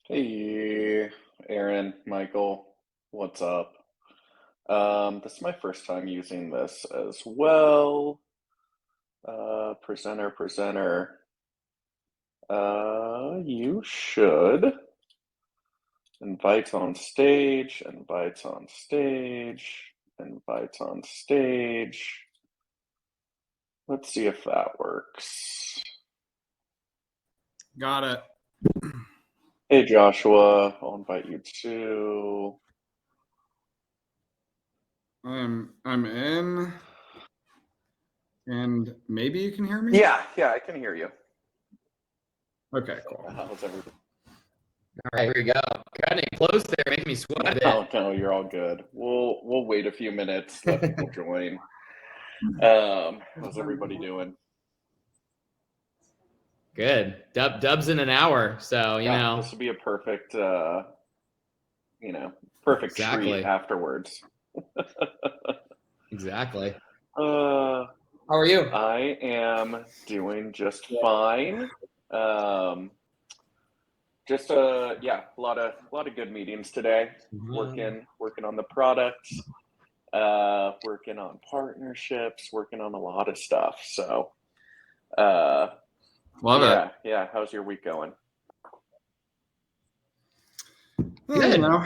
Hey, Aaron, Michael, what's up? This is my first time using this as well. Presenter. You should invite on stage, invite on stage, invite on stage. Let's see if that works. Got it. Hey, Joshua, I'll invite you too. I'm in, and maybe you can hear me? Yeah, I can hear you. Okay, cool. How's everybody? All right, here we go. Cutting it close there, making me sweat a bit. No, you're all good. We'll wait a few minutes, let people join. How's everybody doing? Good. Dub's in an hour, so you know. This will be a perfect perfect Exactly. treat afterwards. Exactly. How are you? I am doing just fine. Just a lot of good meetings today. Working on the products, working on partnerships, working on a lot of stuff. So Love it. Yeah. How's your week going? Good. You know,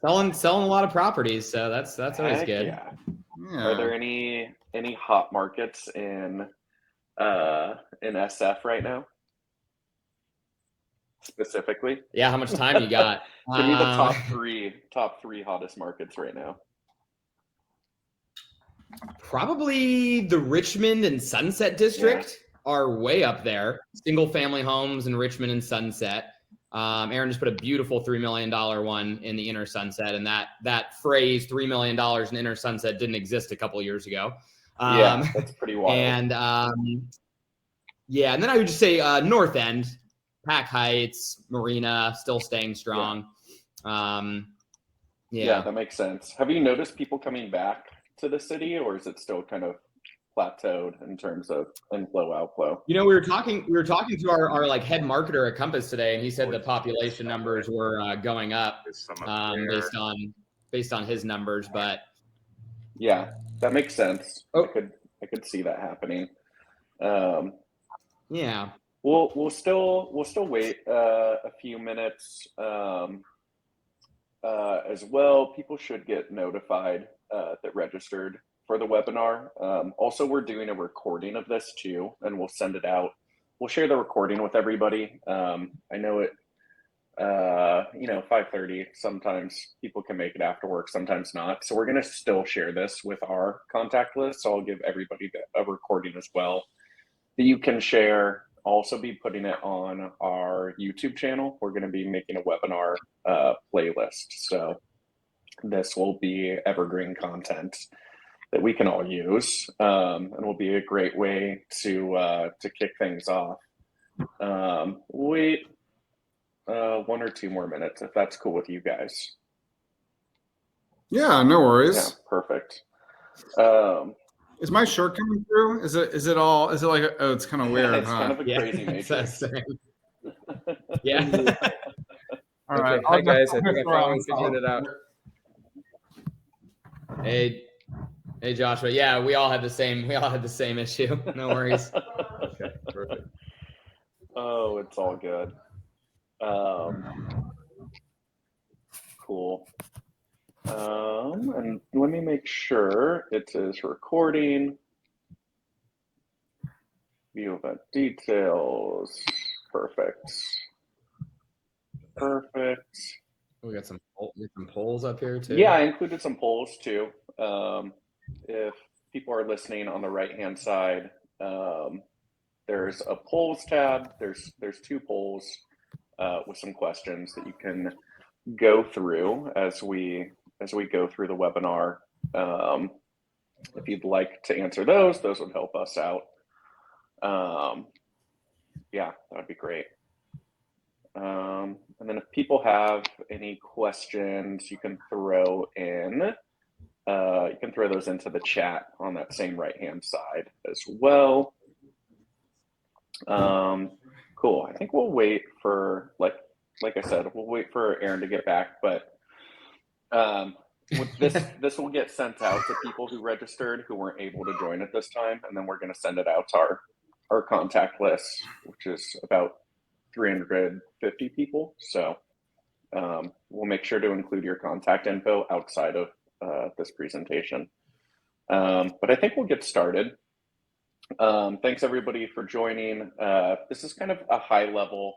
Selling a lot of properties, so that's always good. Yeah. yeah. Are there any hot markets in SF right now? Specifically? Yeah, how much time you got? Give me the top three hottest markets right now. Probably the Richmond and Sunset District are way up there. Single family homes in Richmond and Sunset. Aaron just put a beautiful $3 million one in the inner Sunset, and that phrase $3 million in inner Sunset didn't exist a couple years ago. That's pretty wild. And and then I would just say North End, Pack Heights, Marina, still staying strong. Yeah, that makes sense. Have you noticed people coming back to the city, or is it still kind of plateaued in terms of inflow outflow? You know, we were talking to our like head marketer at Compass today, and he said the population numbers were going up based on his numbers. But yeah, that makes sense. Oh. I could see that happening. Yeah. We'll still wait a few minutes as well. People should get notified that registered for the webinar. Also, we're doing a recording of this too, and we'll send it out. We'll share the recording with everybody. I know it, 5:30, sometimes people can make it after work, sometimes not. So we're going to still share this with our contact list. So I'll give everybody a recording as well that you can share. Also be putting it on our YouTube channel. We're going to be making a webinar playlist. So this will be evergreen content that we can all use, and will be a great way to kick things off. Wait 1 or 2 more minutes, if that's cool with you guys. Yeah, no worries. Yeah, perfect. Is my shirt coming through? Is it like it's kind of weird, It's kind of a crazy matrix. Yeah. All right. Okay. Hi guys, I think I finally figured it out. Hey Joshua. Yeah, we all had the same issue. No worries. Okay, perfect. Oh, it's all good. Cool. And let me make sure it is recording. View event details. Perfect. We got some polls up here too. Yeah, I included some polls too. If people are listening on the right-hand side, there's a polls tab. There's 2 polls with some questions that you can go through as we go through the webinar. If you'd like to answer those would help us out. Yeah, that'd be great. And then if people have any questions, you can throw those into the chat on that same right-hand side as well. Cool. I think we'll wait for like like I said, we'll wait for Aaron to get back, but with this will get sent out to people who registered who weren't able to join at this time, and then we're going to send it out to our contact list, which is about 350 people. So we'll make sure to include your contact info outside of this presentation. But I think we'll get started. Thanks everybody for joining. This is kind of a high level.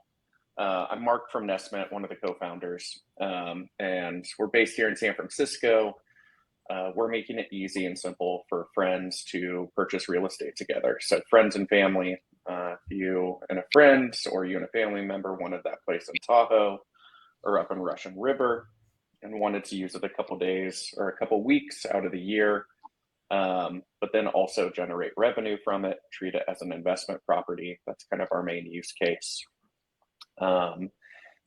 I'm Mark from Nesmet, one of the co-founders, and we're based here in San Francisco. We're making it easy and simple for friends to purchase real estate together. So friends and family, you and a friend or you and a family member wanted that place in Tahoe or up in Russian River and wanted to use it a couple days or a couple weeks out of the year, but then also generate revenue from it, treat it as an investment property. That's kind of our main use case.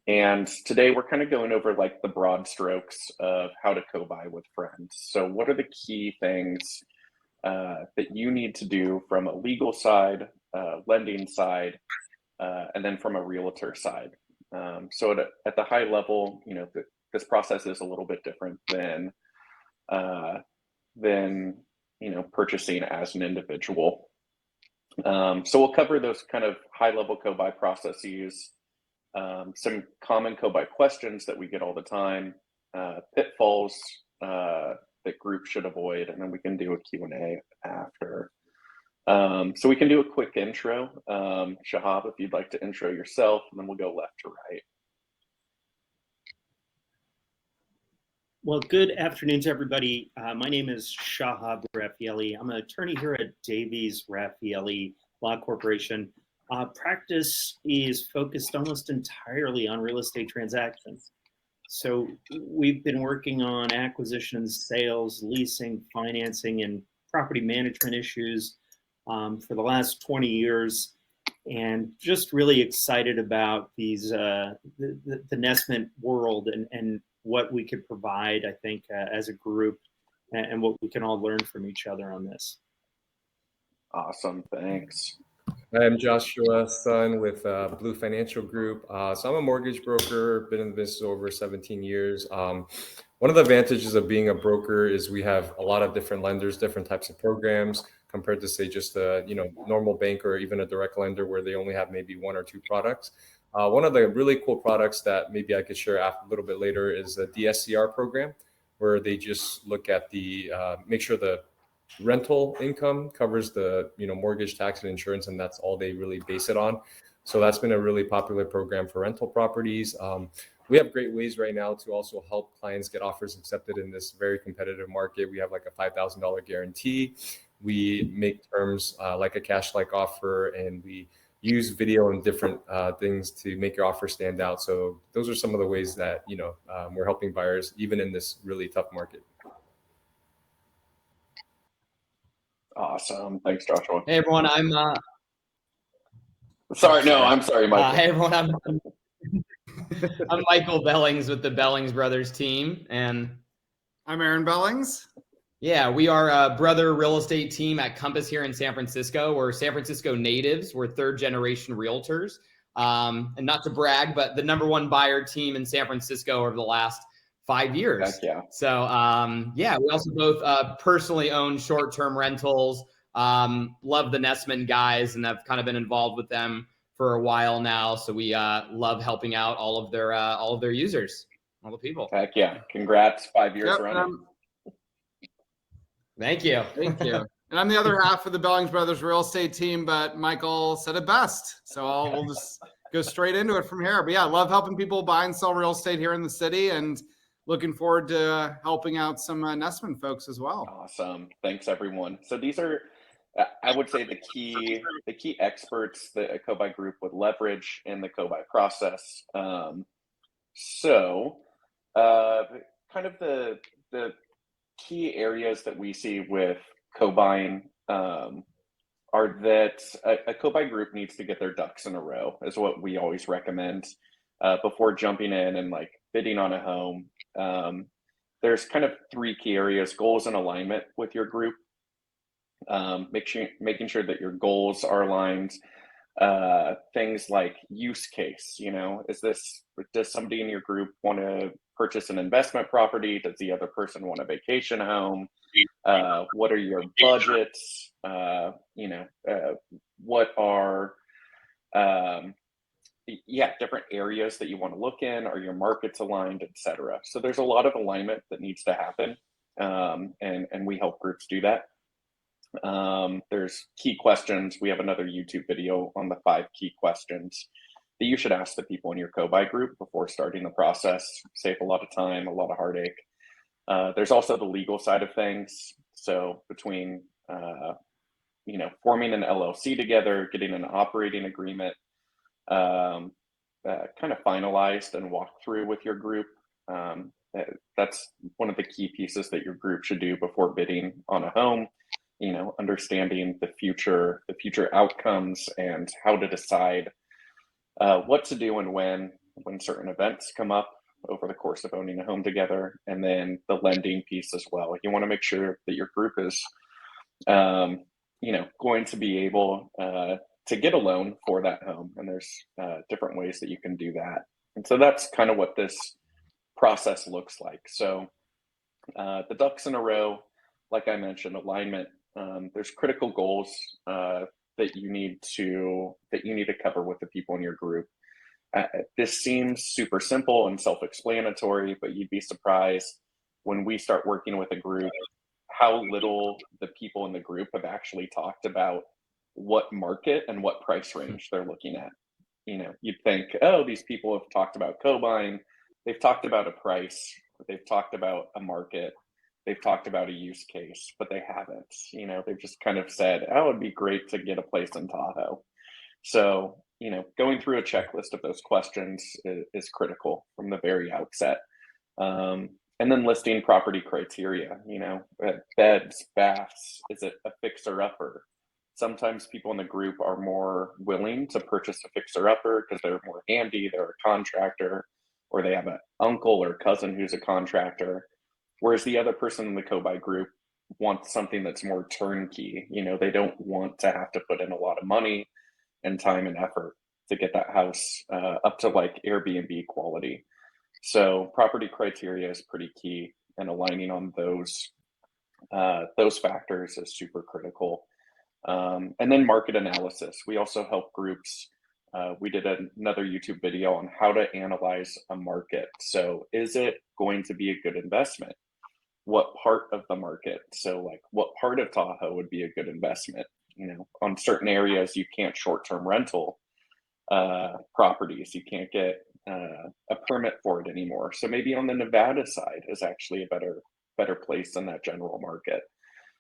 And today we're kind of going over like the broad strokes of how to co-buy with friends. So what are the key things that you need to do from a legal side, lending side, and then from a realtor side? So at the high level, you know, this process is a little bit different than you know, purchasing as an individual. So we'll cover those kind of high level co-buy processes, some common co-buy questions that we get all the time, pitfalls that groups should avoid, and then we can do a Q&A after. So we can do a quick intro. Shahab, if you'd like to intro yourself, and then we'll go left to right. Well, good afternoon to everybody. My name is Shahab Raffaelli. I'm an attorney here at Davies Raffaelli Law Corporation. Practice is focused almost entirely on real estate transactions. So we've been working on acquisitions, sales, leasing, financing, and property management issues for the last 20 years, and just really excited about these the Nesmet world and what we could provide, I think, as a group, and what we can all learn from each other on this. Awesome, thanks. I'm Joshua Sun with Blue Financial Group. So I'm a mortgage broker, been in the business over 17 years. One of the advantages of being a broker is we have a lot of different lenders, different types of programs, compared to say just a normal bank or even a direct lender where they only have maybe one or two products. One of the really cool products that maybe I could share a little bit later is the DSCR program, where they just look at the make sure the rental income covers the mortgage, tax, and insurance, and that's all they really base it on. So that's been a really popular program for rental properties. We have great ways right now to also help clients get offers accepted in this very competitive market. We have like a $5,000 guarantee. We make terms like a cash-like offer, and we use video and different things to make your offer stand out. So those are some of the ways that we're helping buyers even in this really tough market. Awesome, thanks, Joshua. Hey everyone, I'm sorry, Michael. hey everyone, I'm Michael Bellings with the Bellings Brothers team, and I'm Aaron Bellings. Yeah, we are a brother real estate team at Compass here in San Francisco. We're San Francisco natives. We're third generation realtors. And not to brag, but the #1 buyer team in San Francisco over the last 5 years. Heck yeah. So yeah, we also both personally own short-term rentals. Love the Nesmet guys, and I've kind of been involved with them for a while now. So we love helping out all of their users, all the people. Heck yeah. Congrats, 5 years running. Thank you. Thank you. And I'm the other half of the Bellings Brothers real estate team, but Michael said it best. So we'll just go straight into it from here. But yeah, I love helping people buy and sell real estate here in the city, and looking forward to helping out some Nesmet folks as well. Awesome. Thanks, everyone. So these are, I would say, the key experts that a co-buy group would leverage in the co-buy process. So kind of the key areas that we see with co-buying are that a co-buy group needs to get their ducks in a row, is what we always recommend before jumping in and like bidding on a home. There's kind of 3 key areas: goals and alignment with your group, making sure that your goals are aligned, things like use case. Does somebody in your group want to purchase an investment property? Does the other person want a vacation home? What are your budgets? What are different areas that you want to look in? Are your markets aligned, etc.? So there's a lot of alignment that needs to happen, and we help groups do that. There's key questions. We have another YouTube video on the 5 key questions that you should ask the people in your co-buy group before starting the process. Save a lot of time, a lot of heartache. There's also the legal side of things. So between forming an LLC together, getting an operating agreement kind of finalized and walked through with your group. That's one of the key pieces that your group should do before bidding on a home. Understanding the future outcomes and how to decide what to do and when certain events come up over the course of owning a home together. And then the lending piece as well. You want to make sure that your group is, going to be able to get a loan for that home. And there's different ways that you can do that. And so that's kind of what this process looks like. So the ducks in a row, like I mentioned, alignment. There's critical goals that you need to cover with the people in your group. This seems super simple and self-explanatory, but you'd be surprised when we start working with a group how little the people in the group have actually talked about what market and what price range they're looking at. You'd think, oh, these people have talked about co-buying, they've talked about a price, they've talked about a market, they've talked about a use case, but they haven't. They've just kind of said, oh, it'd be great to get a place in Tahoe. So, going through a checklist of those questions is critical from the very outset. And then listing property criteria, beds, baths, is it a fixer-upper? Sometimes people in the group are more willing to purchase a fixer-upper because they're more handy, they're a contractor, or they have an uncle or cousin who's a contractor. Whereas the other person in the co-buy group wants something that's more turnkey. They don't want to have to put in a lot of money and time and effort to get that house up to like Airbnb quality. So property criteria is pretty key, and aligning on those factors is super critical. And then market analysis. We also help groups. We did another YouTube video on how to analyze a market. So is it going to be a good investment? What part of the market? So like what part of Tahoe would be a good investment? On certain areas, you can't short-term rental properties. You can't get a permit for it anymore. So maybe on the Nevada side is actually a better place than that general market.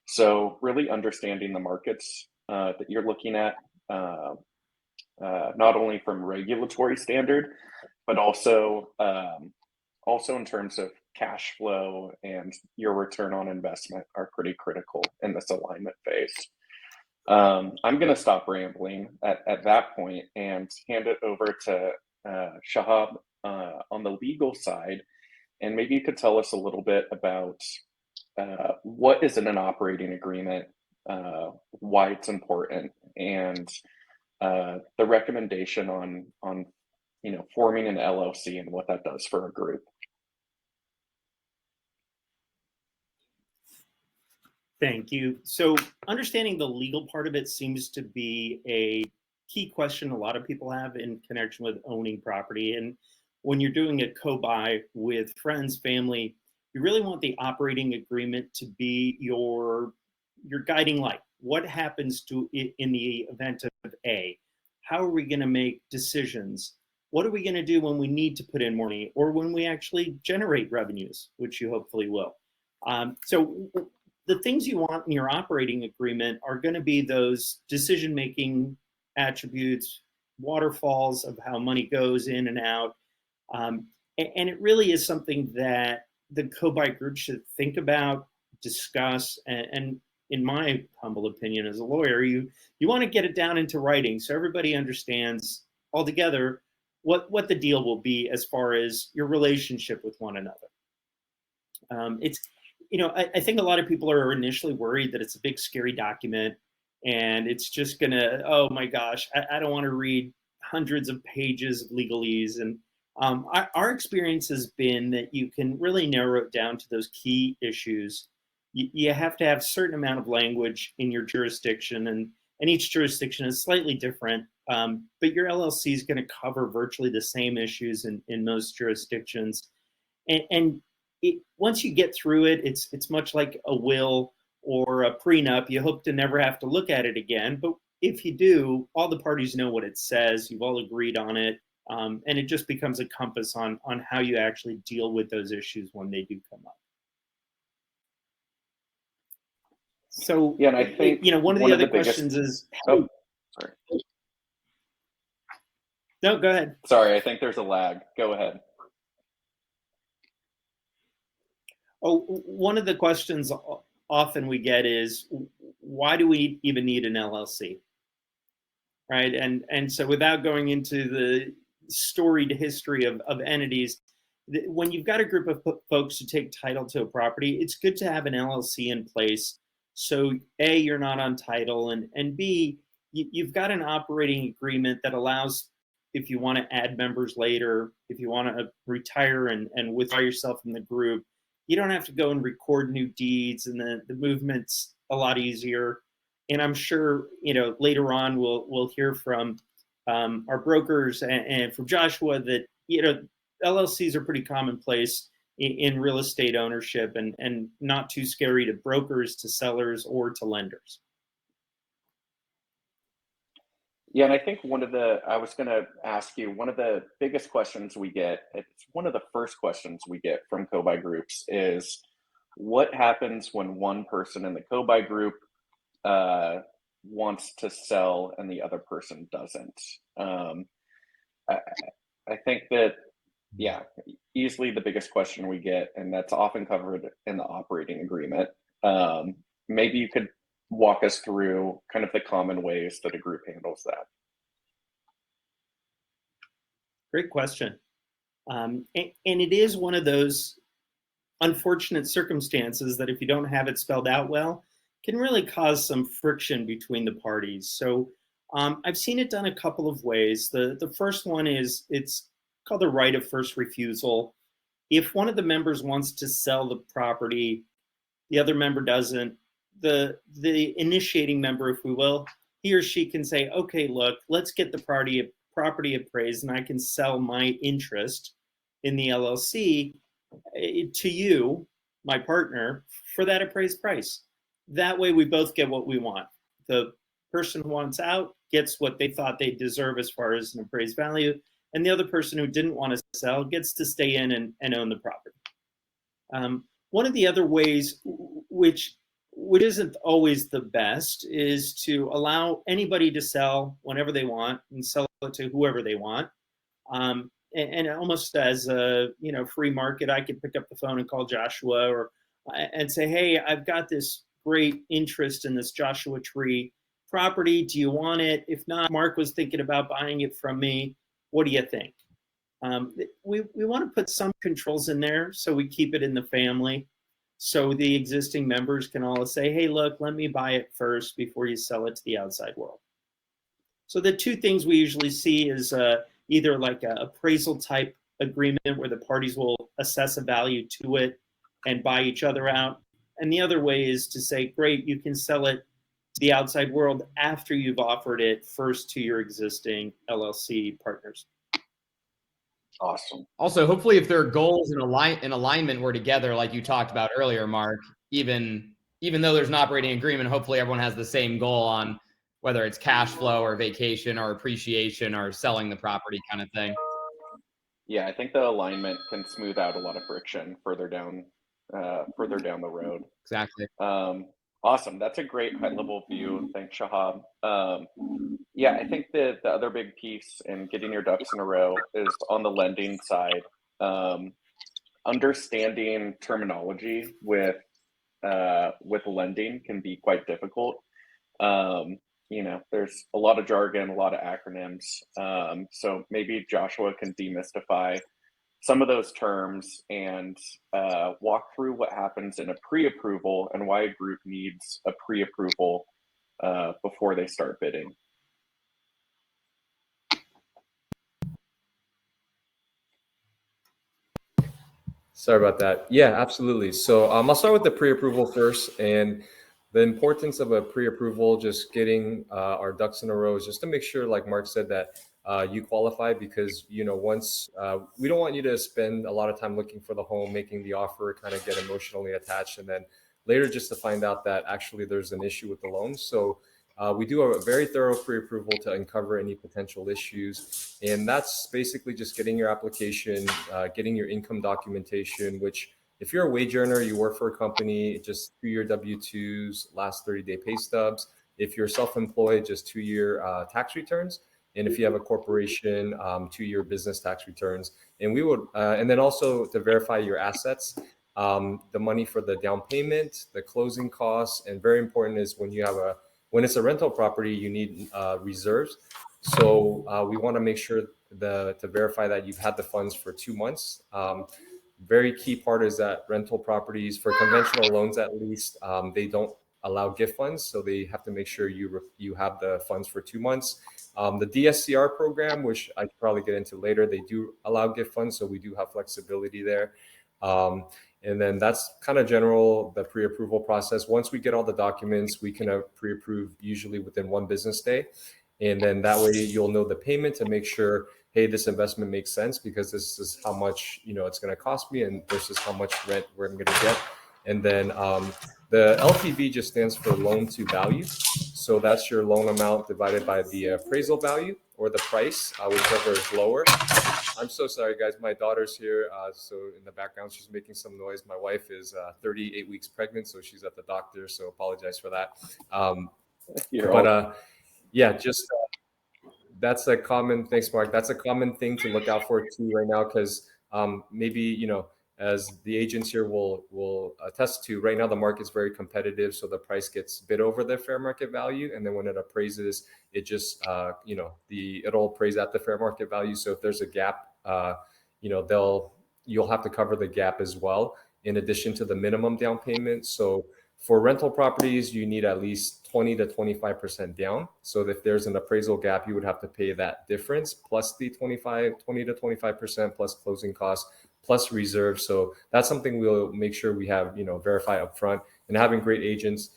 So really understanding the markets that you're looking at, not only from regulatory standard, but also in terms of cash flow and your return on investment are pretty critical in this alignment phase. I'm going to stop rambling at that point and hand it over to Shahab on the legal side. And maybe you could tell us a little bit about what is in an operating agreement, why it's important, and the recommendation on forming an LLC and what that does for a group. Thank you. So understanding the legal part of it seems to be a key question a lot of people have in connection with owning property. And when you're doing a co-buy with friends, family, you really want the operating agreement to be your guiding light. What happens to it in the event of A? How are we going to make decisions? What are we going to do when we need to put in more money, or when we actually generate revenues, which you hopefully will? So the things you want in your operating agreement are going to be those decision-making attributes, waterfalls of how money goes in and out. And it really is something that the co-buy group should think about, discuss, and in my humble opinion as a lawyer, you want to get it down into writing so everybody understands altogether what the deal will be as far as your relationship with one another. I think a lot of people are initially worried that it's a big, scary document and it's just gonna, oh my gosh, I don't want to read hundreds of pages of legalese. And our experience has been that you can really narrow it down to those key issues. You have to have a certain amount of language in your jurisdiction, and each jurisdiction is slightly different. But your LLC is going to cover virtually the same issues in most jurisdictions. And once you get through it, it's much like a will or a prenup. You hope to never have to look at it again. But if you do, all the parties know what it says. You've all agreed on it. And it just becomes a compass on how you actually deal with those issues when they do come up. So, Yeah, and I think one of the other questions is. Oh, sorry. No, go ahead. Sorry, I think there's a lag. Go ahead. Oh, one of the questions often we get is, why do we even need an LLC? Right, and so without going into the storied history of entities, when you've got a group of folks who take title to a property, it's good to have an LLC in place. So A, you're not on title, and B, you've got an operating agreement that allows, if you want to add members later, if you want to retire and withdraw yourself from the group, you don't have to go and record new deeds, and the movement's a lot easier. And I'm sure, later on we'll hear from our brokers and from Joshua that, LLCs are pretty commonplace in real estate ownership, and not too scary to brokers, to sellers, or to lenders. Yeah, and I think I was going to ask you, one of the biggest questions we get, it's one of the first questions we get from co-buy groups is, what happens when one person in the co-buy group wants to sell and the other person doesn't? I think that, yeah, easily the biggest question we get, and that's often covered in the operating agreement. Maybe you could walk us through kind of the common ways that a group handles that. Great question. And it is one of those unfortunate circumstances that if you don't have it spelled out well, can really cause some friction between the parties. So I've seen it done a couple of ways. The first one is, it's called the right of first refusal. If one of the members wants to sell the property, the other member doesn't, the initiating member, if we will, he or she can say, okay, look, let's get the property appraised, and I can sell my interest in the LLC to you, my partner, for that appraised price. That way we both get what we want. The person who wants out gets what they thought they deserve as far as an appraised value, and the other person who didn't want to sell gets to stay in and own the property. One of the other ways, which isn't always the best, is to allow anybody to sell whenever they want and sell it to whoever they want. And almost as a free market, I could pick up the phone and call Joshua and say, hey, I've got this great interest in this Joshua Tree property. Do you want it? If not, Mark was thinking about buying it from me. What do you think? We want to put some controls in there so we keep it in the family, so the existing members can all say, hey, look, let me buy it first before you sell it to the outside world. So the two things we usually see is either like an appraisal type agreement where the parties will assess a value to it and buy each other out. And the other way is to say, great, you can sell it to the outside world after you've offered it first to your existing LLC partners. Awesome. Also, hopefully, if their goals in alignment were together, like you talked about earlier, Mark, even though there's an operating agreement, hopefully everyone has the same goal on whether it's cash flow or vacation or appreciation or selling the property kind of thing. Yeah, I think the alignment can smooth out a lot of friction further down the road. Exactly. Awesome. That's a great high-level view. Thanks, Shahab. Yeah, I think the other big piece in getting your ducks in a row is on the lending side. Understanding terminology with lending can be quite difficult. There's a lot of jargon, a lot of acronyms. So maybe Joshua can demystify some of those terms and walk through what happens in a pre-approval and why a group needs a pre-approval before they start bidding. Sorry about that. Yeah, absolutely. So I'll start with the pre-approval first, and the importance of a pre-approval, just getting our ducks in a row, is just to make sure, like Mark said, that you qualify, because once we don't want you to spend a lot of time looking for the home, making the offer, kind of get emotionally attached, and then later just to find out that actually there's an issue with the loan. So we do a very thorough pre-approval to uncover any potential issues. And that's basically just getting your application, getting your income documentation, which if you're a wage earner, you work for a company, just 2-year W-2s, last 30-day pay stubs. If you're self-employed, just 2-year tax returns. And if you have a corporation, 2-year business tax returns. And we would, and then also to verify your assets, the money for the down payment, the closing costs, and very important is when it's a rental property, you need reserves. So we want to make sure to verify that you've had the funds for 2 months. Very key part is that rental properties, for conventional loans at least, they don't allow gift funds. So they have to make sure you have the funds for 2 months. The DSCR program, which I could probably get into later, they do allow gift funds. So we do have flexibility there. And then that's kind of general, the pre-approval process. Once we get all the documents, we can pre-approve usually within 1 business day. And then that way you'll know the payment to make sure, hey, this investment makes sense because this is how much, it's going to cost me, and versus how much rent we're going to get. And then the LTV just stands for loan to value. So that's your loan amount divided by the appraisal value, or the price, whichever is lower. I'm so sorry, guys. My daughter's here. So in the background, she's making some noise. My wife is 38 weeks pregnant, so she's at the doctor. So apologize for that. Yeah, just that's a common, thanks, Mark. That's a common thing to look out for too right now, because maybe, as the agents here will attest to, right now the market's very competitive, so the price gets bid over the fair market value, and then when it appraises, it just it'll appraise at the fair market value. So if there's a gap, you'll have to cover the gap as well, in addition to the minimum down payment. So for rental properties, you need at least 20 to 25% down. So if there's an appraisal gap, you would have to pay that difference plus the 20 to 25% plus closing costs plus reserve. So that's something we'll make sure we have, verify upfront. And having great agents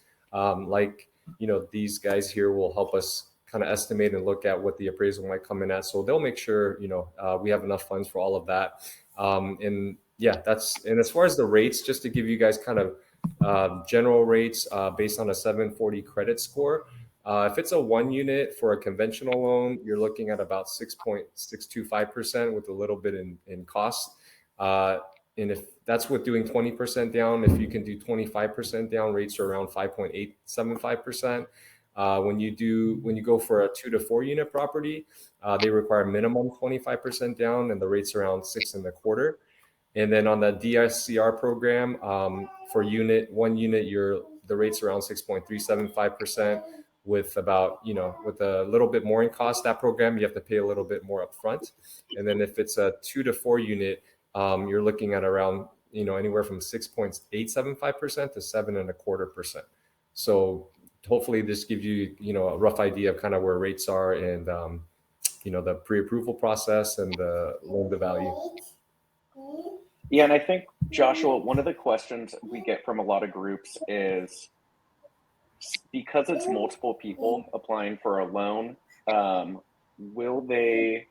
these guys here will help us kind of estimate and look at what the appraisal might come in at. So they'll make sure, we have enough funds for all of that. And as far as the rates, just to give you guys kind of general rates based on a 740 credit score. If it's a 1 unit for a conventional loan, you're looking at about 6.625% with a little bit in cost. And if that's with doing 20% down, if you can do 25% down, rates are around 5.875%. When you go for a 2 to 4 unit property, they require minimum 25% down, and the rates around 6.25%. And then on the DSCR program, for 1 unit, the rate's around 6.375%, with about, with a little bit more in cost. That program, you have to pay a little bit more upfront. And then if it's a 2 to 4 unit, you're looking at around, anywhere from 6.875% to 7.25%. So hopefully this gives you, a rough idea of kind of where rates are, and, the pre-approval process and the loan to value. Yeah, and I think, Joshua, one of the questions we get from a lot of groups is, because it's multiple people applying for a loan, will they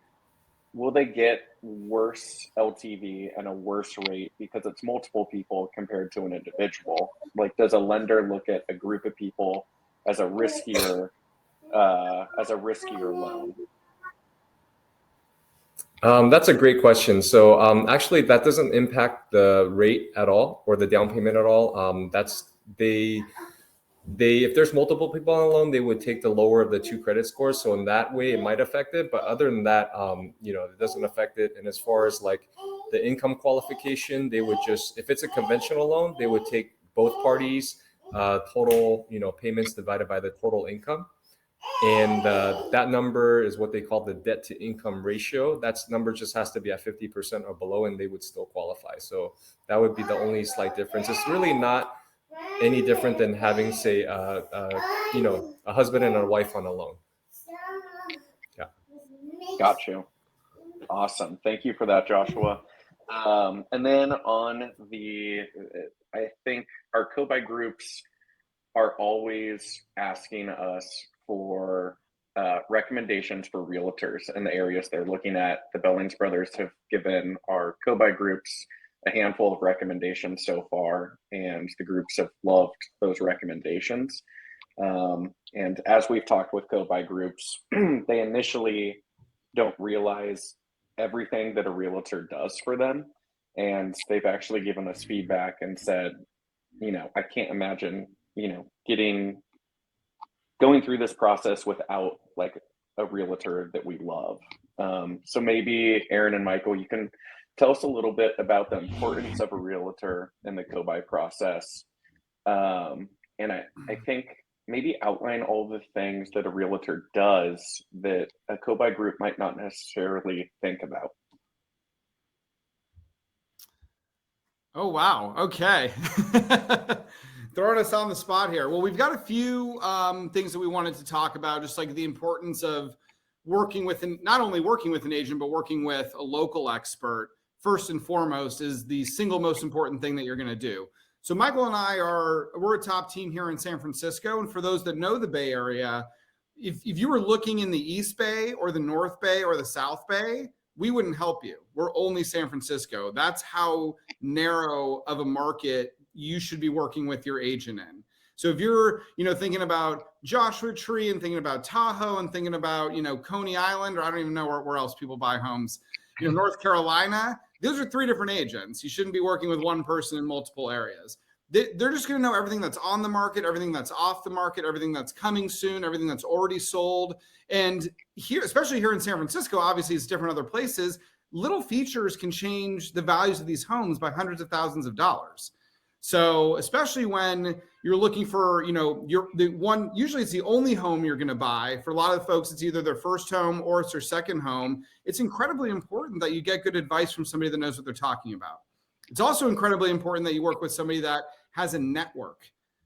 get worse LTV and a worse rate because it's multiple people compared to an individual? Like, does a lender look at a group of people as a riskier loan? That's a great question. So actually, that doesn't impact the rate at all, or the down payment at all. If there's multiple people on a loan, they would take the lower of the 2 credit scores. So in that way, it might affect it. But other than that, it doesn't affect it. And as far as like the income qualification, they would just, if it's a conventional loan, they would take both parties' total, payments divided by the total income. And that number is what they call the debt to income ratio. That number just has to be at 50% or below, and they would still qualify. So that would be the only slight difference. It's really not any different than having, say, you know, a husband and a wife on a loan. Yeah. Got you. Awesome. Thank you for that, Joshua. And then on the, I think our co-buy groups are always asking us for recommendations for realtors in the areas they're looking at. The Bellings brothers have given our co-buy groups a handful of recommendations so far, and the groups have loved those recommendations. And as we've talked with co-buy groups, they initially don't realize everything that a realtor does for them. And they've actually given us feedback and said, you know, I can't imagine, you know, going through this process without like a realtor that we love. So maybe Aaron and Michael, you can tell us a little bit about the importance of a realtor in the co-buy process. And I think maybe outline all the things that a realtor does that a co-buy group might not necessarily think about. Oh, wow. Okay. Throwing us on the spot here. Well, we've got a few things that we wanted to talk about, just like the importance of working with, not only working with an agent, but working with a local expert. First and foremost is the single most important thing that you're going to do. So Michael and we're a top team here in San Francisco. And for those that know the Bay Area, if you were looking in the East Bay or the North Bay or the South Bay, we wouldn't help you. We're only San Francisco. That's how narrow of a market you should be working with your agent in. So if you're, thinking about Joshua Tree and thinking about Tahoe and thinking about, Coney Island, or I don't even know where else people buy homes, North Carolina, those are three different agents. You shouldn't be working with one person in multiple areas. They're just going to know everything that's on the market, everything that's off the market, everything that's coming soon, everything that's already sold. And here, especially here in San Francisco, obviously it's different other places. Little features can change the values of these homes by hundreds of thousands of dollars. So especially when you're looking for, usually it's the only home you're going to buy. For a lot of folks, it's either their first home or it's their second home. It's incredibly important that you get good advice from somebody that knows what they're talking about. It's also incredibly important that you work with somebody that has a network.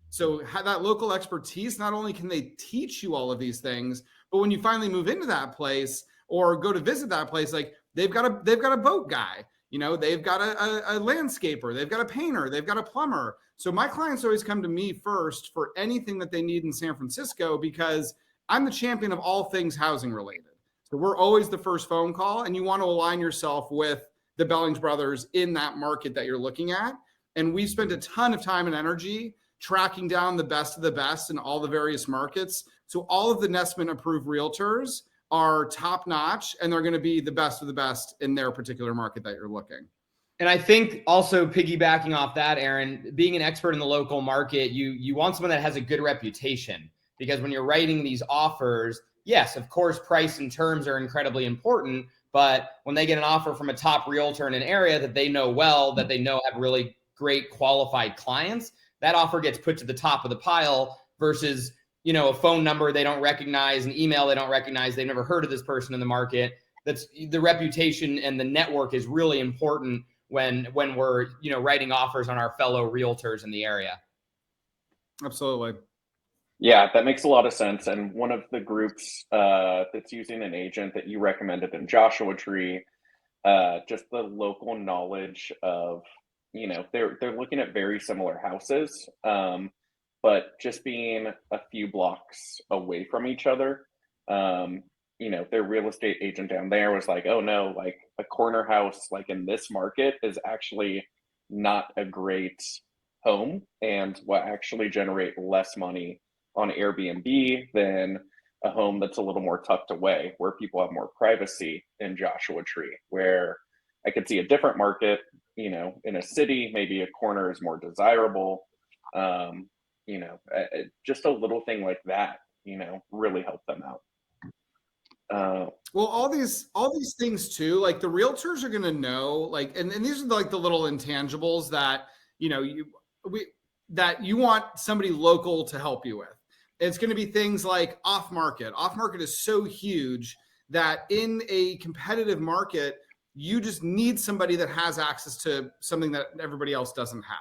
So have that local expertise. Not only can they teach you all of these things, but when you finally move into that place or go to visit that place, like they've got a boat guy, they've got a landscaper, they've got a painter, they've got a plumber. So my clients always come to me first for anything that they need in San Francisco because I'm the champion of all things housing related. So we're always the first phone call, and you want to align yourself with the Bellings brothers in that market that you're looking at. And we spent a ton of time and energy tracking down the best of the best in all the various markets. So all of the Nestman approved realtors are top notch, and they're going to be the best of the best in their particular market that you're looking. And I think also piggybacking off that, Aaron, being an expert in the local market, you want someone that has a good reputation, because when you're writing these offers, yes, of course, price and terms are incredibly important. But when they get an offer from a top realtor in an area that they know well, that they know have really great qualified clients, that offer gets put to the top of the pile versus, a phone number they don't recognize, an email they don't recognize, they've never heard of this person in the market. That's the reputation, and the network is really important when we're, writing offers on our fellow realtors in the area. Absolutely. Yeah, that makes a lot of sense. And one of the groups that's using an agent that you recommended in Joshua Tree, just the local knowledge of, they're looking at very similar houses, but just being a few blocks away from each other, their real estate agent down there was like, oh no, like a corner house, like in this market is actually not a great home and will actually generate less money on Airbnb than a home that's a little more tucked away, where people have more privacy in Joshua Tree, where I could see a different market, in a city, maybe a corner is more desirable. Just a little thing like that, really help them out. Well, all these things too, like the realtors are going to know, like, and these are like the little intangibles that, that you want somebody local to help you with. It's going to be things like off market. Off market is so huge that in a competitive market, you just need somebody that has access to something that everybody else doesn't have.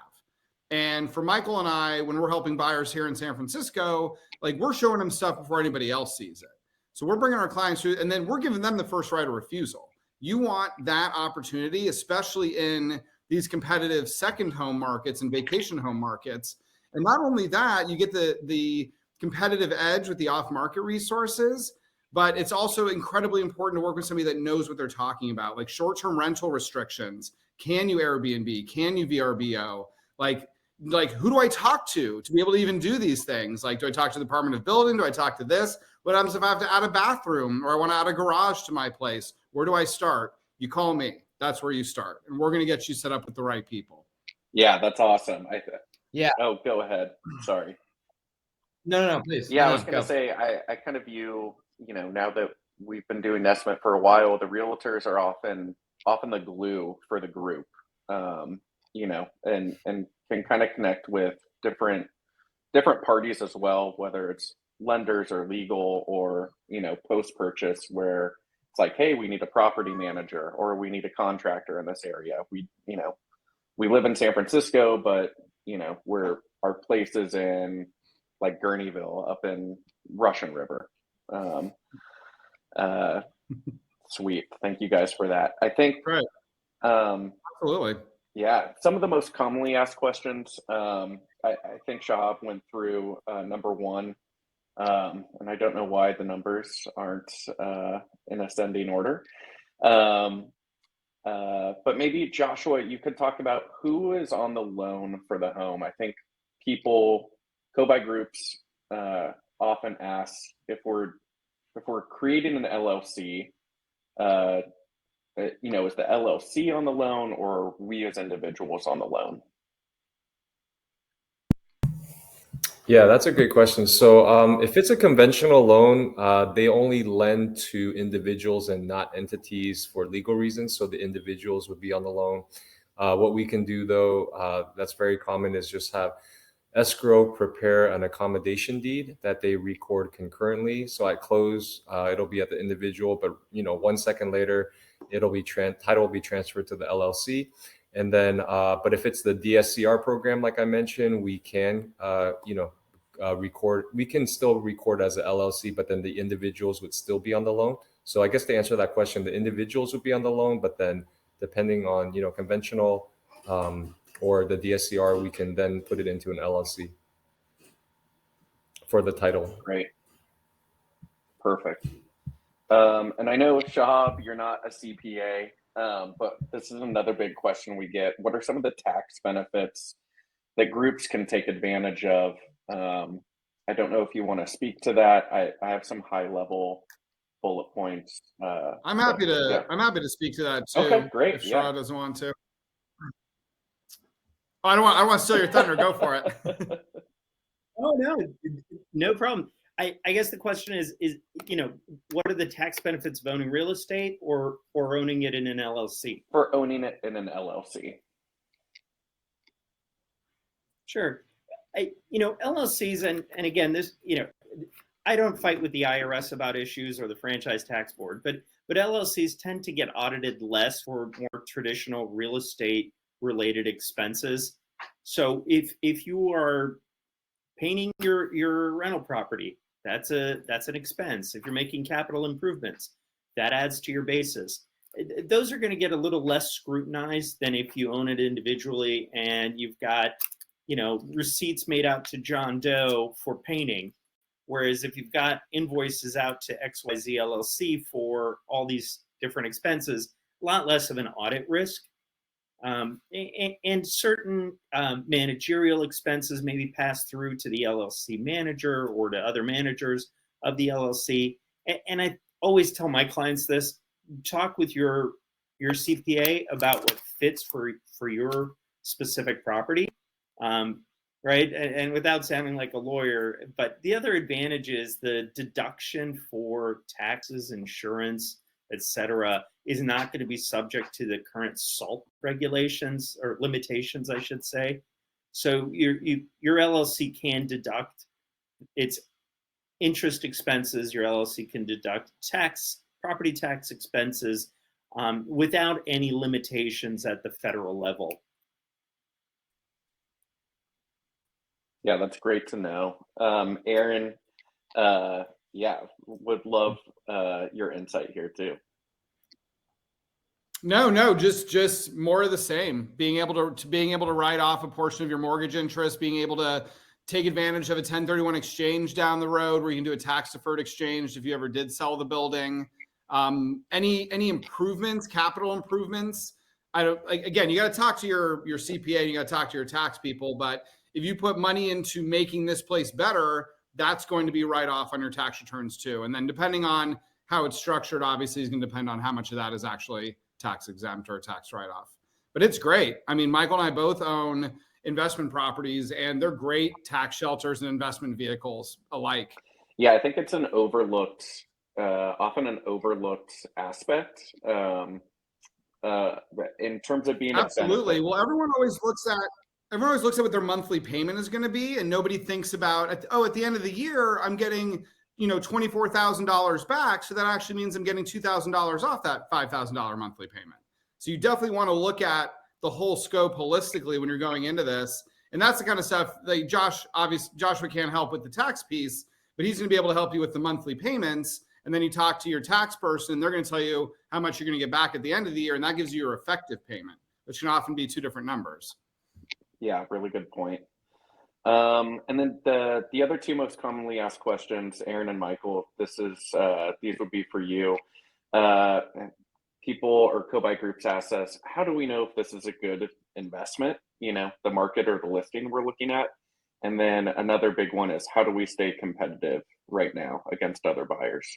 And for Michael and I, when we're helping buyers here in San Francisco, like we're showing them stuff before anybody else sees it. So we're bringing our clients through, and then we're giving them the first right of refusal. You want that opportunity, especially in these competitive second home markets and vacation home markets. And not only that, you get the competitive edge with the off-market resources, but it's also incredibly important to work with somebody that knows what they're talking about, like short-term rental restrictions. Can you Airbnb? Can you VRBO? Like who do I talk to be able to even do these things? Like, do I talk to the Department of Building? Do I talk to this? What happens if I have to add a bathroom or I want to add a garage to my place? Where do I start? You call me. That's where you start. And we're going to get you set up with the right people. Yeah, that's awesome. Yeah. Oh, go ahead. Sorry. No, please. Yeah, No, I was going to say, I kind of view, now that we've been doing estimate for a while, the realtors are often the glue for the group, and can kind of connect with different parties as well, whether it's lenders or legal or, post-purchase, where it's like, hey, we need a property manager or we need a contractor in this area. We live in San Francisco, but, our place is in like Gurneyville up in Russian River. Sweet. Thank you guys for that. I think, Right. Absolutely. Yeah, some of the most commonly asked questions, I think Shahab went through number one, and I don't know why the numbers aren't in ascending order. But maybe Joshua, you could talk about who is on the loan for the home. I think co-buy groups often ask if we're creating an LLC, is the LLC on the loan or we as individuals on the loan? Yeah, that's a great question. So if it's a conventional loan, they only lend to individuals and not entities for legal reasons. So the individuals would be on the loan. What we can do, though, that's very common, is just have escrow prepare an accommodation deed that they record concurrently. So at close, it'll be at the individual, but 1 second later, it'll be title will be transferred to the LLC. And then, but if it's the DSCR program, like I mentioned, we can, record. We can still record as an LLC, but then the individuals would still be on the loan. So I guess to answer that question, the individuals would be on the loan, but then depending on conventional or the DSCR, we can then put it into an LLC for the title. Great. Perfect. And I know, Shahab, you're not a CPA, but this is another big question we get. What are some of the tax benefits that groups can take advantage of? I don't know if you want to speak to that. I have some high level bullet points. I'm happy to speak to that too. Okay, great. If Shara doesn't want to. Oh, I don't want to steal your thunder. Go for it. Oh, no problem. I guess the question is, what are the tax benefits of owning real estate or owning it in an LLC? For owning it in an LLC. Sure. LLCs, and again, this, I don't fight with the IRS about issues or the Franchise Tax Board, but LLCs tend to get audited less for more traditional real estate related expenses. So if you are painting your rental property, that's an expense. If you're making capital improvements, that adds to your basis. Those are going to get a little less scrutinized than if you own it individually and you've got receipts made out to John Doe for painting. Whereas if you've got invoices out to XYZ LLC for all these different expenses, a lot less of an audit risk. And certain managerial expenses may be passed through to the LLC manager or to other managers of the LLC. And I always tell my clients this: talk with your CPA about what fits for your specific property, right? And without sounding like a lawyer, but the other advantage is the deduction for taxes, insurance, etc., is not going to be subject to the current SALT regulations or limitations, I should say. So your LLC can deduct its interest expenses. Your LLC can deduct property tax expenses without any limitations at the federal level. Yeah, that's great to know. Aaron, yeah, would love your insight here too. No, just more of the same. Being able to write off a portion of your mortgage interest, being able to take advantage of a 1031 exchange down the road where you can do a tax deferred exchange if you ever did sell the building. Any improvements, capital improvements. Again, you got to talk to your CPA, you got to talk to your tax people, but if you put money into making this place better, that's going to be write off on your tax returns too. And then depending on how it's structured, obviously is going to depend on how much of that is actually tax exempt or tax write off. But it's great. I mean, Michael and I both own investment properties, and they're great tax shelters and investment vehicles alike. Yeah, I think it's an overlooked, often an overlooked aspect in terms of being Absolutely. a benefit. Well, everyone always looks at what their monthly payment is going to be, and nobody thinks about, at the end of the year, I'm getting $24,000 back. So that actually means I'm getting $2,000 off that $5,000 monthly payment. So you definitely want to look at the whole scope holistically when you're going into this. And that's the kind of stuff that Joshua can't help with the tax piece, but he's going to be able to help you with the monthly payments. And then you talk to your tax person, they're going to tell you how much you're going to get back at the end of the year. And that gives you your effective payment, which can often be two different numbers. Yeah, really good point. And then the other two most commonly asked questions, Aaron and Michael, these would be for you. People or co-buy groups ask us, how do we know if this is a good investment, the market or the listing we're looking at? And then another big one is, how do we stay competitive right now against other buyers?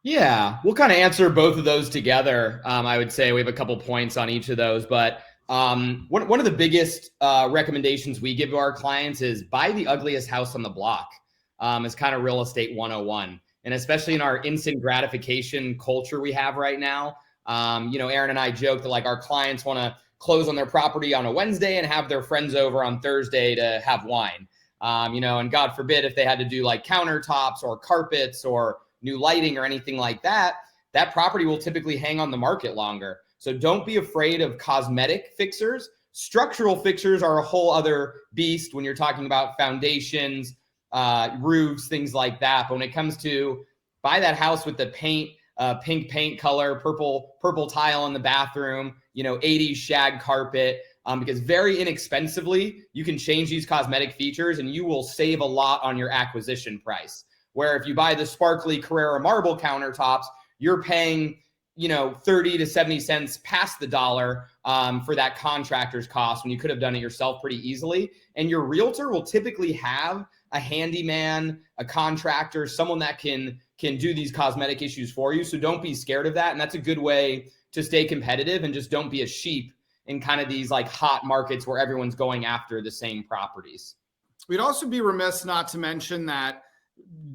Yeah, we'll kind of answer both of those together. I would say we have a couple points on each of those, but one of the biggest recommendations we give to our clients is buy the ugliest house on the block. It's kind of real estate 101. And especially in our instant gratification culture we have right now, Aaron and I joke that like our clients want to close on their property on a Wednesday and have their friends over on Thursday to have wine. And God forbid if they had to do like countertops or carpets or new lighting or anything like that, that property will typically hang on the market longer. So don't be afraid of cosmetic fixers. Structural fixers are a whole other beast when you're talking about foundations, roofs, things like that. But when it comes to buy that house with the paint, pink paint color, purple tile in the bathroom, 80s shag carpet, because very inexpensively, you can change these cosmetic features and you will save a lot on your acquisition price. Where if you buy the sparkly Carrera marble countertops, you're paying 30 to 70 cents past the dollar for that contractor's cost when you could have done it yourself pretty easily. And your realtor will typically have a handyman, a contractor, someone that can do these cosmetic issues for you. So don't be scared of that. And that's a good way to stay competitive and just don't be a sheep in kind of these like hot markets where everyone's going after the same properties. We'd also be remiss not to mention that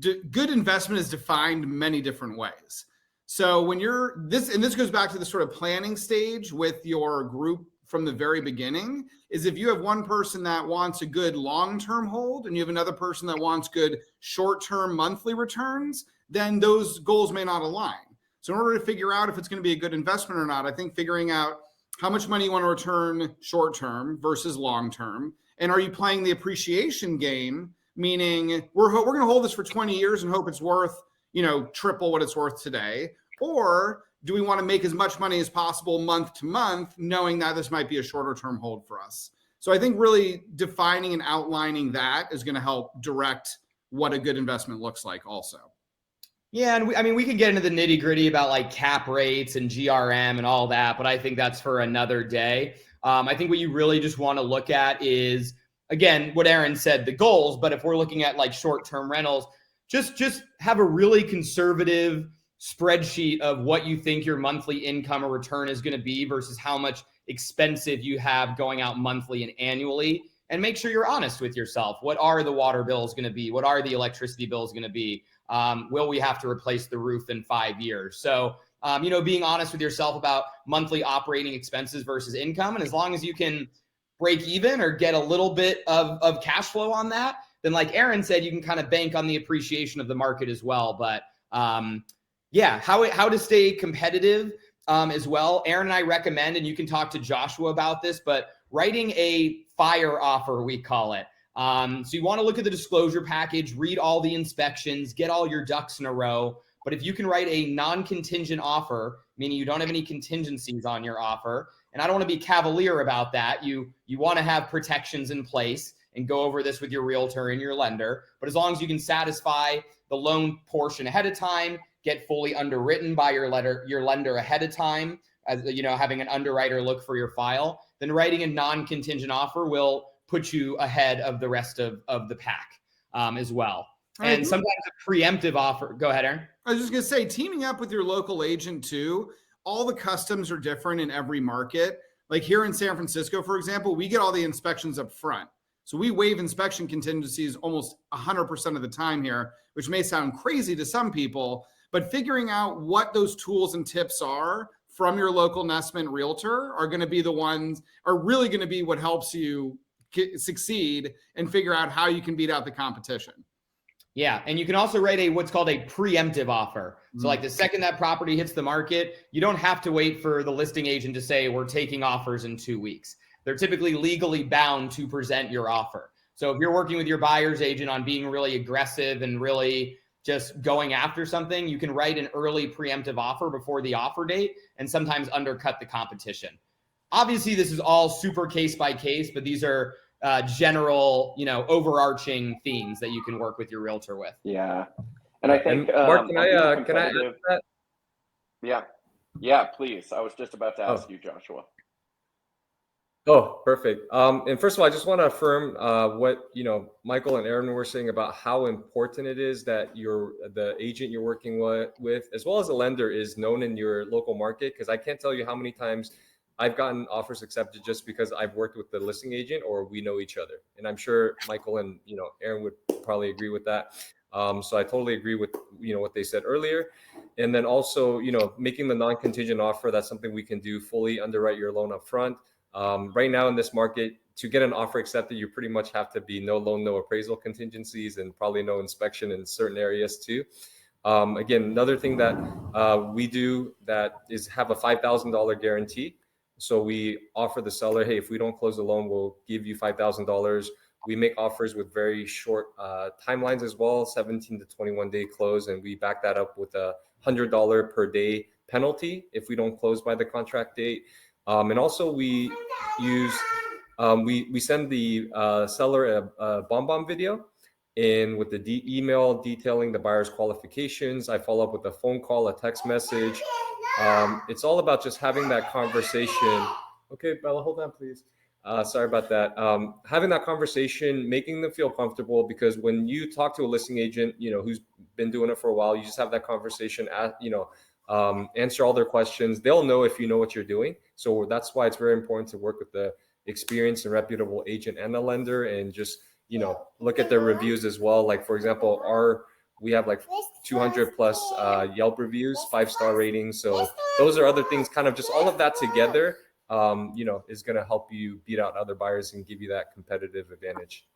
good investment is defined many different ways. So when this goes back to the sort of planning stage with your group from the very beginning, is if you have one person that wants a good long-term hold and you have another person that wants good short-term monthly returns, then those goals may not align. So in order to figure out if it's going to be a good investment or not, I think figuring out how much money you want to return short-term versus long-term, and are you playing the appreciation game, meaning we're going to hold this for 20 years and hope it's worth triple what it's worth today? Or do we want to make as much money as possible month to month, knowing that this might be a shorter term hold for us? So I think really defining and outlining that is going to help direct what a good investment looks like also. Yeah, and we could get into the nitty gritty about like cap rates and GRM and all that, but I think that's for another day. I think what you really just want to look at is, again, what Aaron said, the goals, but if we're looking at like short-term rentals, just have a really conservative spreadsheet of what you think your monthly income or return is going to be versus how much expensive you have going out monthly and annually, and make sure you're honest with yourself. What are the water bills going to be? What are the electricity bills going to be? Will we have to replace the roof in 5 years? So, being honest with yourself about monthly operating expenses versus income. And as long as you can break even or get a little bit of cash flow on that, then like Aaron said, you can kind of bank on the appreciation of the market as well. But how to stay competitive as well. Aaron and I recommend, and you can talk to Joshua about this, but writing a fire offer, we call it. So you want to look at the disclosure package, read all the inspections, get all your ducks in a row. But if you can write a non-contingent offer, meaning you don't have any contingencies on your offer, and I don't want to be cavalier about that, you want to have protections in place and go over this with your realtor and your lender. But as long as you can satisfy the loan portion ahead of time, get fully underwritten by your lender ahead of time, as having an underwriter look for your file, then writing a non-contingent offer will put you ahead of the rest of the pack as well. And sometimes a preemptive offer. Go ahead, Aaron. I was just going to say, teaming up with your local agent too, all the customs are different in every market. Like here in San Francisco, for example, we get all the inspections up front. So we waive inspection contingencies almost 100% of the time here, which may sound crazy to some people, but figuring out what those tools and tips are from your local Nestman realtor are really going to be what helps you succeed and figure out how you can beat out the competition. Yeah, and you can also write what's called a preemptive offer. So like the second that property hits the market, you don't have to wait for the listing agent to say, we're taking offers in 2 weeks. They're typically legally bound to present your offer. So if you're working with your buyer's agent on being really aggressive and really just going after something, you can write an early preemptive offer before the offer date and sometimes undercut the competition. Obviously, this is all super case by case, but these are general, overarching themes that you can work with your realtor with. Yeah. And I think, Mark, can I add that? Yeah, please. I was just about to ask you, Joshua. Oh, perfect. And first of all, I just want to affirm what Michael and Aaron were saying about how important it is that the agent you're working with, as well as the lender, is known in your local market. Because I can't tell you how many times I've gotten offers accepted just because I've worked with the listing agent or we know each other. And I'm sure Michael and Aaron would probably agree with that. So I totally agree with what they said earlier. And then also making the non-contingent offer, that's something we can do, fully underwrite your loan up front. Right now in this market, to get an offer accepted, you pretty much have to be no loan, no appraisal contingencies, and probably no inspection in certain areas too. Again, another thing that we do that is have a $5,000 guarantee. So we offer the seller, hey, if we don't close the loan, we'll give you $5,000. We make offers with very short timelines as well, 17 to 21 day close, and we back that up with a $100 per day penalty if we don't close by the contract date. And also we use, we send the seller a BombBomb video, and with the email detailing the buyer's qualifications. I follow up with a phone call, a text message. It's all about just having that conversation. Okay, Bella, hold on, please. Sorry about that. Having that conversation, making them feel comfortable, because when you talk to a listing agent, who's been doing it for a while, you just have that conversation, answer all their questions. They'll know if you know what you're doing. So that's why it's very important to work with the experienced and reputable agent and the lender, and just, look at their reviews as well. Like, for example, we have like 200 plus Yelp reviews, 5-star ratings. So those are other things, kind of just all of that together, is going to help you beat out other buyers and give you that competitive advantage.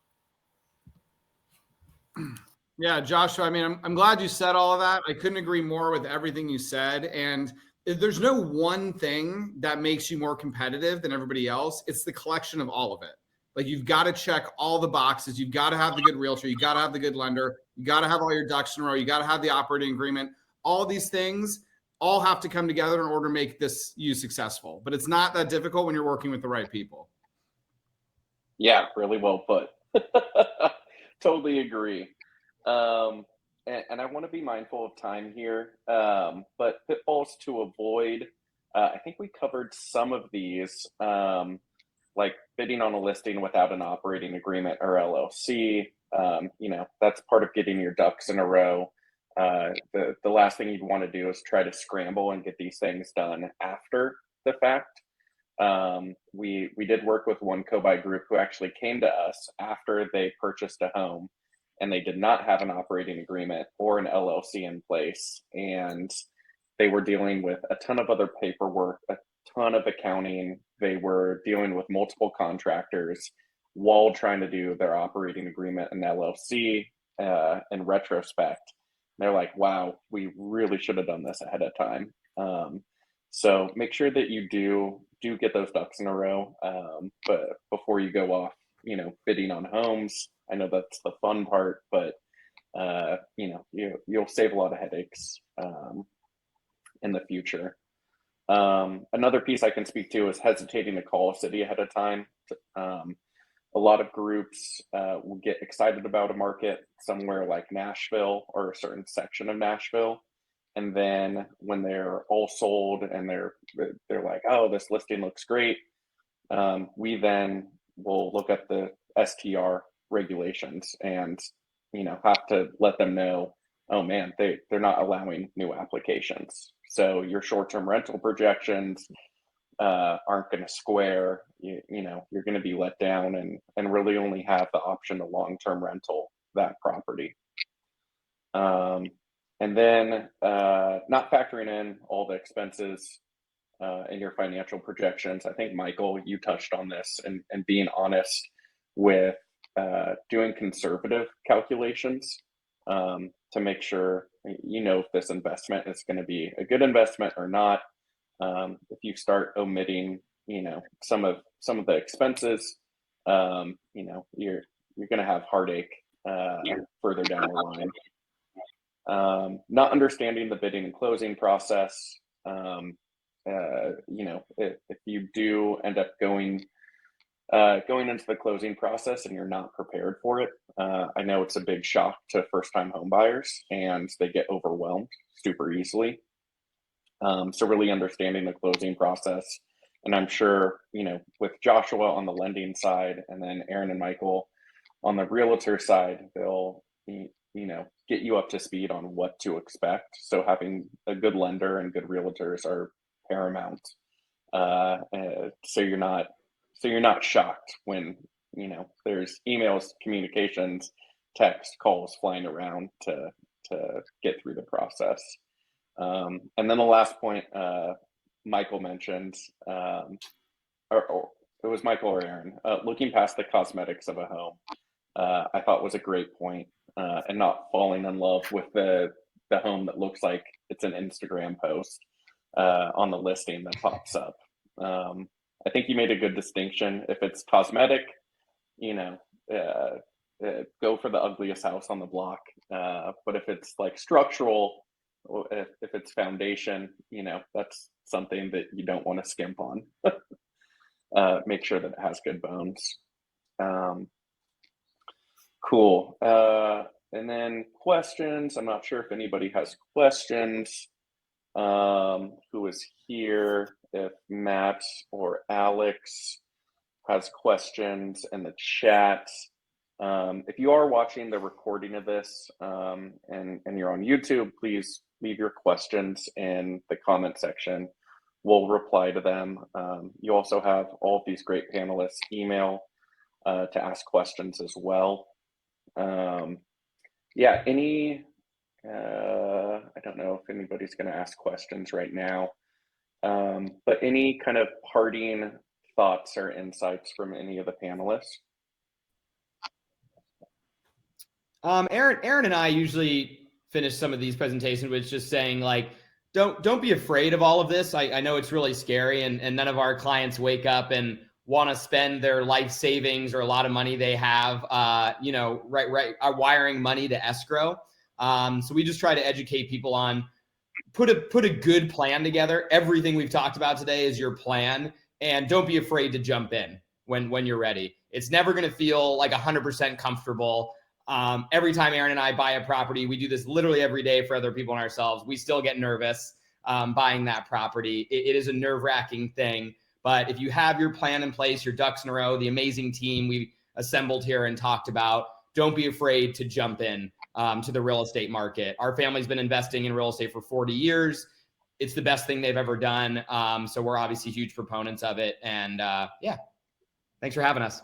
Yeah, Joshua, I mean, I'm glad you said all of that. I couldn't agree more with everything you said. And there's no one thing that makes you more competitive than everybody else. It's the collection of all of it. Like, you've got to check all the boxes. You've got to have the good realtor. You got to have the good lender. You got to have all your ducks in a row. You got to have the operating agreement. All these things all have to come together in order to make you successful. But it's not that difficult when you're working with the right people. Yeah, really well put. Totally agree. And I want to be mindful of time here, but pitfalls to avoid. I think we covered some of these, like bidding on a listing without an operating agreement or LLC. That's part of getting your ducks in a row. The last thing you'd want to do is try to scramble and get these things done after the fact. We did work with one co-buy group who actually came to us after they purchased a home, and they did not have an operating agreement or an LLC in place. And they were dealing with a ton of other paperwork, a ton of accounting. They were dealing with multiple contractors while trying to do their operating agreement and LLC in retrospect. They're like, wow, we really should have done this ahead of time. So make sure that you do get those ducks in a row, but before you go off, bidding on homes. I know that's the fun part, but you'll save a lot of headaches in the future. Another piece I can speak to is hesitating to call a city ahead of time. A lot of groups will get excited about a market somewhere like Nashville or a certain section of Nashville, and then when they're all sold and they're like, oh, this listing looks great, we then will look at the STR regulations and have to let them know, oh man, they're not allowing new applications. So your short-term rental projections aren't going to square. You're going to be let down and really only have the option to long-term rental that property. And then not factoring in all the expenses in your financial projections. I think, Michael, you touched on this, and being honest with doing conservative calculations to make sure if this investment is going to be a good investment or not. If you start omitting, some of the expenses, you're going to have heartache further down the line. Not understanding the bidding and closing process. If you do end up going into the closing process and you're not prepared for it, I know it's a big shock to first-time home buyers, and they get overwhelmed super easily. So really understanding the closing process, and I'm sure with Joshua on the lending side, and then Aaron and Michael on the realtor side, they'll get you up to speed on what to expect. So having a good lender and good realtors are paramount. So you're not shocked when there's emails, communications, text, calls flying around to get through the process. And then the last point Michael mentioned, or it was Michael or Aaron, looking past the cosmetics of a home, I thought was a great point, and not falling in love with the home that looks like it's an Instagram post on the listing that pops up. I think you made a good distinction. If it's cosmetic, go for the ugliest house on the block. But if it's like structural, if it's foundation, that's something that you don't want to skimp on. Make sure that it has good bones. Cool. And then questions. I'm not sure if anybody has questions who is here. If Matt or Alex has questions in the chat. If you are watching the recording of this and you're on YouTube, please leave your questions in the comment section. We'll reply to them. You also have all of these great panelists' email to ask questions as well. I don't know if anybody's going to ask questions right now, but any kind of parting thoughts or insights from any of the panelists? Aaron and I usually finish some of these presentations with just saying, like, don't be afraid of all of this. I know it's really scary, and none of our clients wake up and want to spend their life savings or a lot of money they have, wiring money to escrow. So we just try to educate people on put a good plan together. Everything we've talked about today is your plan, and don't be afraid to jump in when you're ready. It's never going to feel like 100% comfortable. Every time Aaron and I buy a property, we do this literally every day for other people and ourselves. We still get nervous buying that property. It is a nerve-wracking thing. But if you have your plan in place, your ducks in a row, the amazing team we assembled here and talked about, don't be afraid to jump in to the real estate market. Our family's been investing in real estate for 40 years. It's the best thing they've ever done. So we're obviously huge proponents of it. And thanks for having us.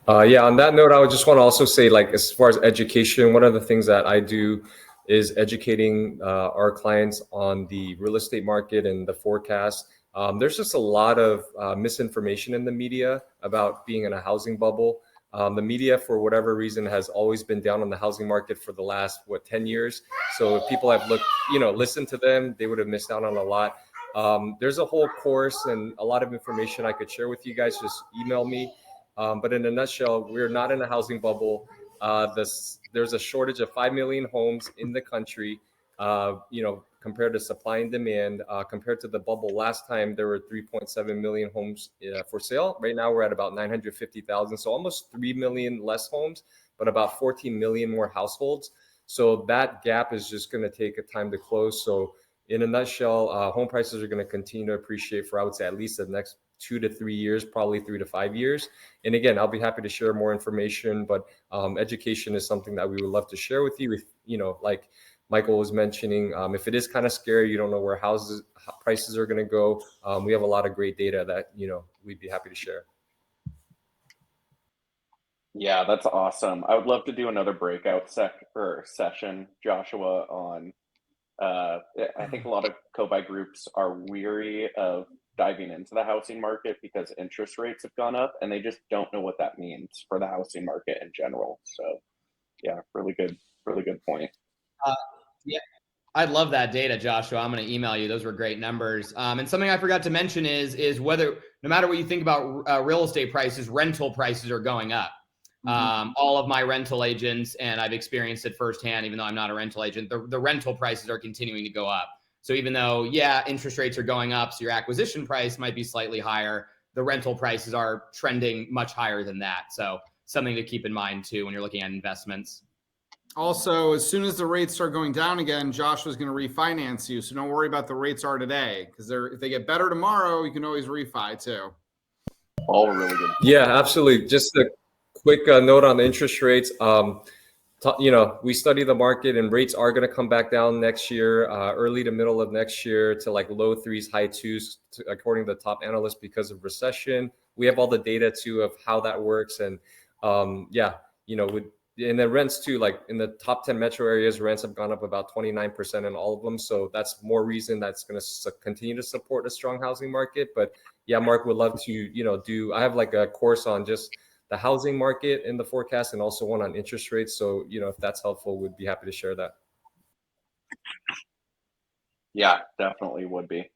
On that note, I would just want to also say, like, as far as education, one of the things that I do is educating our clients on the real estate market and the forecast. There's just a lot of misinformation in the media about being in a housing bubble. The media, for whatever reason, has always been down on the housing market for the last 10 years. So if people have listened to them, they would have missed out on a lot. There's a whole course and a lot of information I could share with you guys. Just email me. But in a nutshell, we're not in a housing bubble. There's a shortage of 5 million homes in the country. Compared to supply and demand, compared to the bubble last time, there were 3.7 million homes for sale. Right now, we're at about 950,000. So almost 3 million less homes, but about 14 million more households. So that gap is just going to take a time to close. So in a nutshell, home prices are going to continue to appreciate for, I would say, at least the next 2 to 3 years, probably 3 to 5 years. And again, I'll be happy to share more information, but education is something that we would love to share with you. If, like Michael was mentioning, if it is kind of scary, you don't know where prices are going to go, we have a lot of great data that, we'd be happy to share. Yeah, that's awesome. I would love to do another breakout session, Joshua, on I think a lot of co-buy groups are weary of diving into the housing market because interest rates have gone up and they just don't know what that means for the housing market in general. So yeah, really good point. Yeah, I love that data, Joshua. I'm going to email you. Those were great numbers. And something I forgot to mention is whether, no matter what you think about real estate prices, rental prices are going up. All of my rental agents, and I've experienced it firsthand, even though I'm not a rental agent, the rental prices are continuing to go up. So even though, interest rates are going up, so your acquisition price might be slightly higher, the rental prices are trending much higher than that. So something to keep in mind too when you're looking at investments. Also, as soon as the rates start going down again, Joshua's going to refinance you. So don't worry about the rates are today, because if they get better tomorrow, you can always refi too. All really good. Yeah, absolutely. Just a quick note on the interest rates. We study the market, and rates are going to come back down next year, early to middle of next year, to like low 3s, high 2s, according to the top analysts, because of recession. We have all the data too of how that works, and in the rents too, like in the top 10 metro areas, rents have gone up about 29% in all of them. So that's more reason that's going to continue to support a strong housing market. But yeah, Mark, would love to I have like a course on just the housing market in the forecast, and also one on interest rates. So, if that's helpful, we'd be happy to share that. Yeah, definitely would be.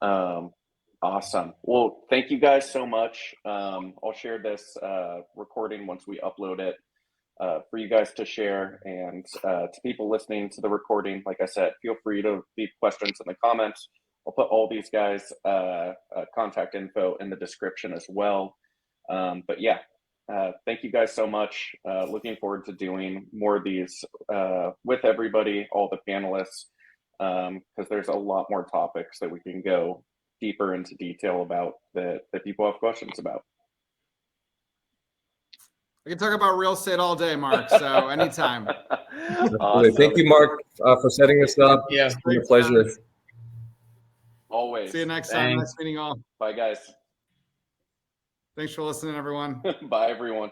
Awesome. Well, thank you guys so much. I'll share this recording once we upload it for you guys to share, and to people listening to the recording, like I said, feel free to leave questions in the comments. I'll put all these guys' contact info in the description as well. But yeah, thank you guys so much. Looking forward to doing more of these with everybody, all the panelists, because there's a lot more topics that we can go deeper into detail about that people have questions about. We can talk about real estate all day, Mark. So anytime. Awesome. Thank you, Mark, for setting us up. Yeah, it's been a pleasure. Always. See you next time. Nice meeting all. Bye, guys. Thanks for listening, everyone. Bye, everyone.